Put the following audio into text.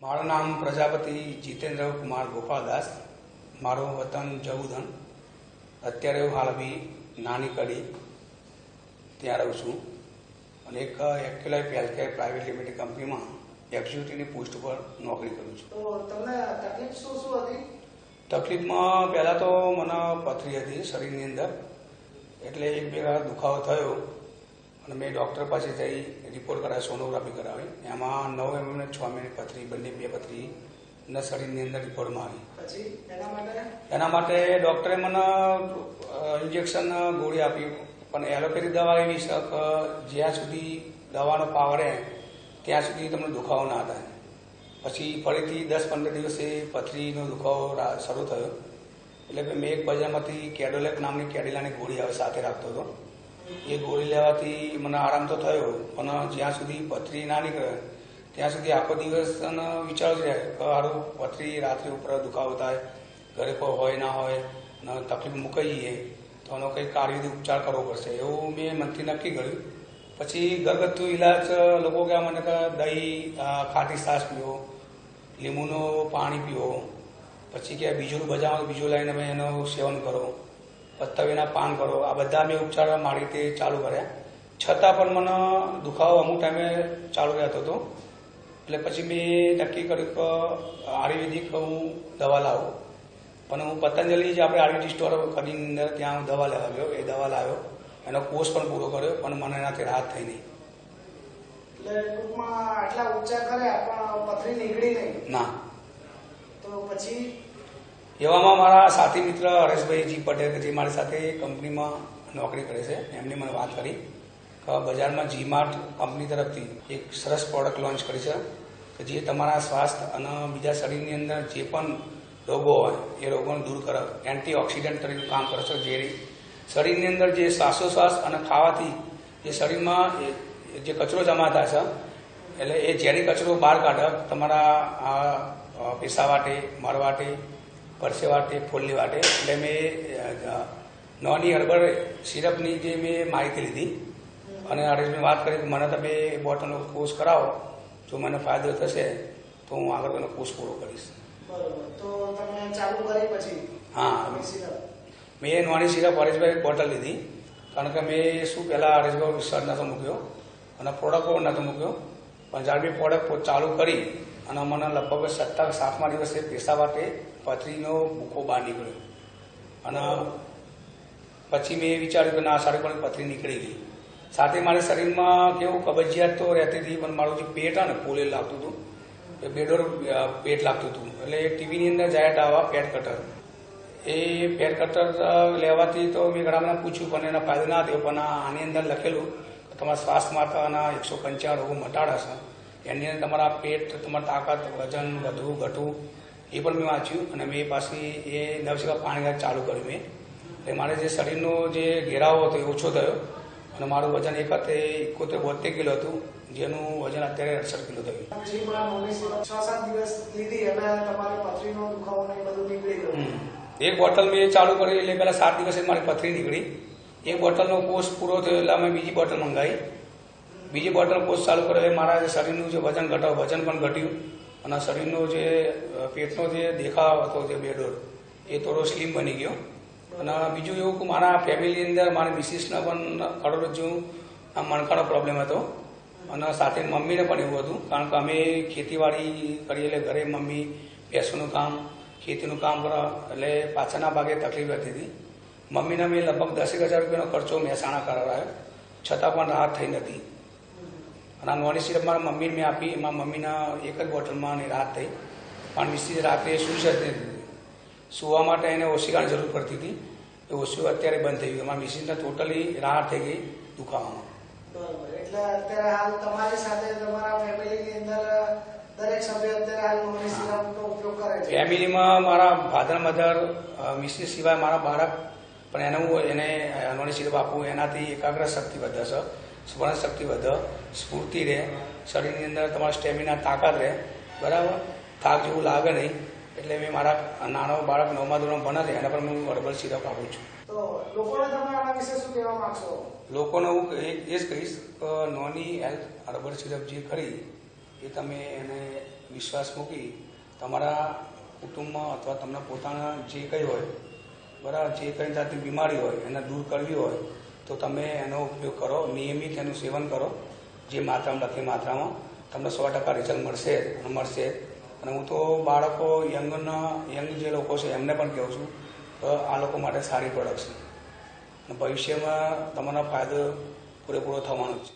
મારું નામ પ્રજાપતિ જીતેન્દ્ર કુમાર ગોપાલદાસ, મારું વતન જવુધન. અત્યારે હું હાલ બી નાની કડી ત્યાં રહું છું અને એક એક્યુલાઇફ હેલ્થકેર પ્રાઇવેટ લિમિટેડ કંપનીમાં એક્ઝિક્યુટિવની પોસ્ટ પર નોકરી કરું છું. તો તમને તકલીફ શું હતી? તકલીફમાં પહેલાં તો મને પથરી હતી શરીરની અંદર, એટલે એક બે વાર દુખાવો થયો અને મેં ડૉક્ટર પાસે જઈ રિપોર્ટ કરાવી, સોનોગ્રાફી કરાવી. એમાં 9 mm 6 mm પથરી, બંને બે પથરી શરીરની અંદર રિપોર્ટમાં આવી. પછી એના માટે ડૉક્ટરે મને ઇન્જેક્શન ગોળી આપી, પણ એલોપેથી દવા એવી છે કે જ્યાં સુધી દવાનો પાવર રહે ત્યાં સુધી તમને દુખાવો ના થાય. પછી ફરીથી 10-15 દિવસે પથરીનો દુખાવો શરૂ થયો, એટલે મેં એક બજારમાંથી કેડોલેક નામની કેડિલાની ગોળી આવે સાથે રાખતો હતો. એ ગોળી લેવાથી મને આરામ તો થયો, પણ જ્યાં સુધી પથરી ના નીકળે ત્યાં સુધી આખો દિવસ વિચાર જ રહે કે સારું પથરી રાત્રે ઉપર દુખાવો થાય, ઘરે કોઈ હોય ના હોય અને તકલીફ મુકાઈ જઈએ તો એનો કંઈક આયુર્વેદિક ઉપચાર કરવો પડશે એવું મેં મનથી નક્કી કર્યું. પછી ઘરગથ્થુ ઇલાજ લોકો કહે મને કે દહીં, ખાટી છાશ પીવો, લીંબુનું પાણી પીવો, પછી કે બીજું બજારમાં બીજું લઈને તમે એનું સેવન કરો, પત્તાવીના પાન કરો. આ બધા મેં ઉપચાર મારી રીતે ચાલુ કર્યા, છતાં પણ મને દુખાવો અમુક ટાઈમે ચાલુ રહેતો હતો. એટલે પછી મેં નક્કી કર્યું કે આયુર્વેદિક હું દવા લાવું. પણ હું પતંજલિ જે આપણે આયુર્વેદિક સ્ટોર કરીને અંદર ત્યાં હું દવા લેવા ગયો. એ દવા લાવ્યો, એનો કોર્સ પણ પૂરો કર્યો, પણ મને એનાથી રાહત થઈ નહીં. એટલે ટૂંકમાં આટલા ઉપચાર કર્યા પણ પથરી નીકળી નહીં? ના. તો પછી એવામાં મારા સાથી મિત્ર હરેશભાઈ જી પટેલ, જે મારી સાથે કંપનીમાં નોકરી કરે છે, એમની મને વાત કરી કે બજારમાં જીમાર્ટ કંપની તરફથી એક સરસ પ્રોડક્ટ લોન્ચ કરી છે કે જે તમારા સ્વાસ્થ્ય અને બીજા શરીરની અંદર જે પણ રોગો હોય એ રોગોને દૂર કરે, એન્ટીઓક્સિડન્ટ તરીકે કામ કરે છે. જે શરીરની અંદર જે શ્વાસોશ્વાસ અને ખાવાથી જે શરીરમાં જે કચરો જમા થાય છે, એટલે એ ઝેરી કચરો બહાર કાઢે તમારા પેશા વાટે, મળ વાટે, પરસે વાટે, ફોલ્લી વાટે. એટલે મેં નોની હર્બલ સિરપની જે મેં માહિતી લીધી અને હરેશભાઈ વાત કરી કે મને તમે બોટલનો કોર્સ કરાવો, જો મને ફાયદો થશે તો હું આગળ એનો કોર્સ પૂરો કરીશ. બરોબર. તો તમે ચાલુ કરી પછી? હા, મેં નોની સિરપ હરેશભાઈ બોટલ લીધી, કારણ કે મેં શું પહેલાં હરેશભાઈ વિશ્વાસ નહોતો મૂક્યો અને પ્રોડક્ટ પણ નહોતો મૂક્યો. પણ જ્યારે મેં પ્રોડક્ટ ચાલુ કરી અને મને લગભગ 7મા દિવસે પેશા વાટે પથરીનો ભૂકો બહાર નીકળ્યો અને પછી મેં વિચાર્યું કે ના, સારી પણ પથરી નીકળી ગઈ. સાથે મારા શરીરમાં કેવું કબજિયાત તો રહેતી હતી, પણ મારું જે પેટ ને ફૂલે લાગતું હતું, એ બેડોર પેટ લાગતું હતું. એટલે ટીવીની અંદર જાહેરાત આવવા પેટ કટર, એ પેટ કટર લેવાથી તો મેં ઘણા બધા પૂછ્યું પણ એના ફાયદો ના થયો. પણ આની અંદર લખેલું કે તમારા સ્વાસ્થ્ય માટેના 155 રોગો મટાડે છે. એની અંદર તમારા પેટ, તમારી તાકાત, વજન વધવું ઘટવું એ પણ મેં વાંચ્યું અને મેં પાછી એ 9 સિવાય પાણી ચાલુ કર્યું મેં. એટલે મારે જે શરીરનો જે ઘેરાવો હતો એ ઓછો થયો અને મારું વજન એક વખતે 71-72 કિલો હતું, જેનું વજન અત્યારે 68 કિલો થયું. 6-7 દિવસ લીધી અને તમારે પથરીનો દુખાવો ને બધું નીકળી ગયું? એક બોટલ મેં ચાલુ કરી એટલે પહેલાં 7 દિવસે મારી પથરી નીકળી. એક બોટલનો કોર્સ પૂરો થયો એટલે અમે બીજી બોટલ મંગાવી. બીજી બોટલ કોર્સ ચાલુ કર્યો એટલે મારા શરીરનું જે વજન ઘટાડો, વજન પણ ઘટ્યું અને શરીરનો જે પેટનો જે દેખાવ હતો, જે બેડોર, એ થોડો સ્લિમ બની ગયો. અને બીજું એવું કે મારા ફેમિલી અંદર મારી મિસિસને પણ કરોડરજ્જુ મણકાનો પ્રોબ્લેમ હતો અને સાથે મમ્મીને પણ એવું હતું, કારણ કે અમે ખેતીવાડી કરીએ એટલે ઘરે મમ્મી ભેંસોનું કામ, ખેતીનું કામ કરે એટલે પાછળના ભાગે તકલીફ રહેતી હતી. મમ્મીને મેં લગભગ 10,000 રૂપિયાનો ખર્ચો મહેસાણા કરાવ્યો, છતાં પણ રાહત થઈ નથી. અને આ નોની સિરપ મારા મમ્મીને મેં આપી, એમાં મમ્મીના એક જ બોટલમાં રાહત થઈ. પણ મિસ્ત્રી રાત્રે સૂઈ શકતી નથી, સુવા માટે એને ઓશિકાની જરૂર પડતી હતી. એ ઓશિકો અત્યારે બંધ થઈ ગયું. અમારા મિસિસને ટોટલી રાહત થઈ ગઈ દુખાવામાં. બરોબર. એટલે અત્યારે હાલ તમારી સાથે તમારા ફેમિલીની અંદર દરેક સભ્ય અત્યારે હાલ નોની સિરપનો ઉપયોગ કરે છે? ફેમિલીમાં મારા ફાધર, મધર, મિસિસ સિવાય મારા બાળક પણ એને નોની સિરપ આપું. એનાથી એકાગ્ર શક્તિ વધે છે, સ્મરણ શક્તિ વધે, સ્ફૂર્તિ રહે, શરીરની અંદર તમારા સ્ટેમિના, તાકાત રહે, બરાબર, થાક જેવું લાગે નહીં. એટલે મેં મારા નાનો બાળક 9મા ધોરણ ભણે છે, એને પણ હું હર્બલ સિરપ આપું છું. તો લોકોને તમે આના વિશે શું કહેવા માંગશો? લોકોને હું એ જ કહીશ કે નોની હેલ્થ હર્બલ સિરપ જે ખરી એ તમે એને વિશ્વાસ મૂકી તમારા કુટુંબમાં અથવા તમને પોતાના જે કંઈ હોય બરાબર, જે કંઈ જાતની બીમારી હોય એને દૂર કરવી હોય તો તમે એનો ઉપયોગ કરો, નિયમિત એનું સેવન કરો. જે માત્રામાં લખી માત્રામાં તમને 100% રિઝલ્ટ મળશે. અને હું તો બાળકો યંગ જે લોકો છે એમને પણ કહું છું કે આ લોકો માટે સારી પ્રોડક્ટ છે અને ભવિષ્યમાં તમારો ફાયદો પૂરેપૂરો થવાનો જ છે.